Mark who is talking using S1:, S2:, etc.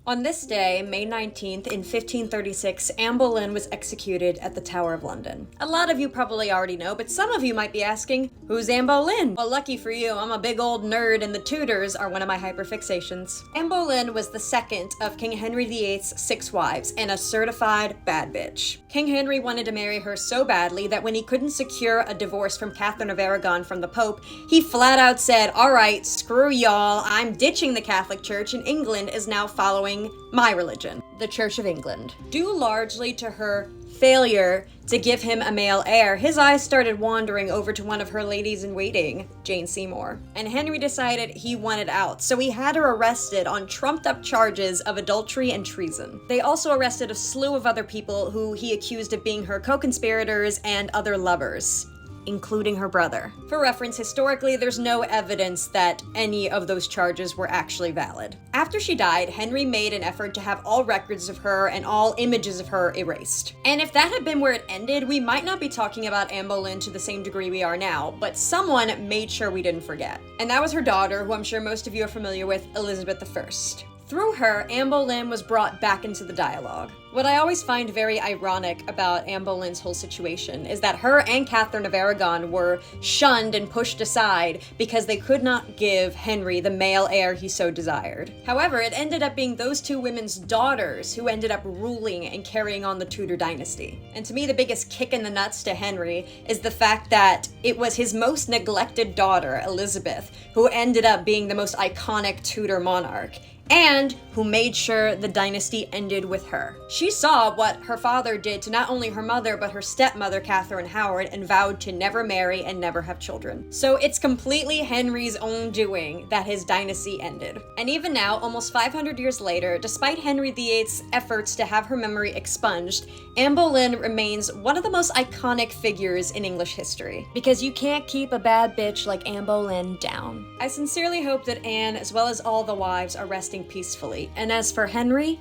S1: On this day, May 19th, in 1536, Anne Boleyn was executed at the Tower of London. A lot of you probably already know, but some of you might be asking, who's Anne Boleyn? Well, lucky for you, I'm a big old nerd and the Tudors are one of my hyperfixations. Anne Boleyn was the second of King Henry VIII's 6 wives and a certified bad bitch. King Henry wanted to marry her so badly that when he couldn't secure a divorce from Catherine of Aragon from the Pope, he flat out said, "Alright, screw y'all, I'm ditching the Catholic Church and England is now following my religion, the Church of England." Due largely to her failure to give him a male heir, his eyes started wandering over to one of her ladies-in-waiting, Jane Seymour. And Henry decided he wanted out, so he had her arrested on trumped-up charges of adultery and treason. They also arrested a slew of other people who he accused of being her co-conspirators and other lovers, including her brother. For reference, historically, there's no evidence that any of those charges were actually valid. After she died, Henry made an effort to have all records of her and all images of her erased. And if that had been where it ended, we might not be talking about Anne Boleyn to the same degree we are now, but someone made sure we didn't forget. And that was her daughter, who I'm sure most of you are familiar with, Elizabeth I. Through her, Anne Boleyn was brought back into the dialogue. What I always find very ironic about Anne Boleyn's whole situation is that her and Catherine of Aragon were shunned and pushed aside because they could not give Henry the male heir he so desired. However, it ended up being those two women's daughters who ended up ruling and carrying on the Tudor dynasty. And to me, the biggest kick in the nuts to Henry is the fact that it was his most neglected daughter, Elizabeth, who ended up being the most iconic Tudor monarch, and who made sure the dynasty ended with her. She saw what her father did to not only her mother, but her stepmother, Catherine Howard, and vowed to never marry and never have children. So it's completely Henry's own doing that his dynasty ended. And even now, almost 500 years later, despite Henry VIII's efforts to have her memory expunged, Anne Boleyn remains one of the most iconic figures in English history. Because you can't keep a bad bitch like Anne Boleyn down. I sincerely hope that Anne, as well as all the wives, are resting peacefully. And as for Henry,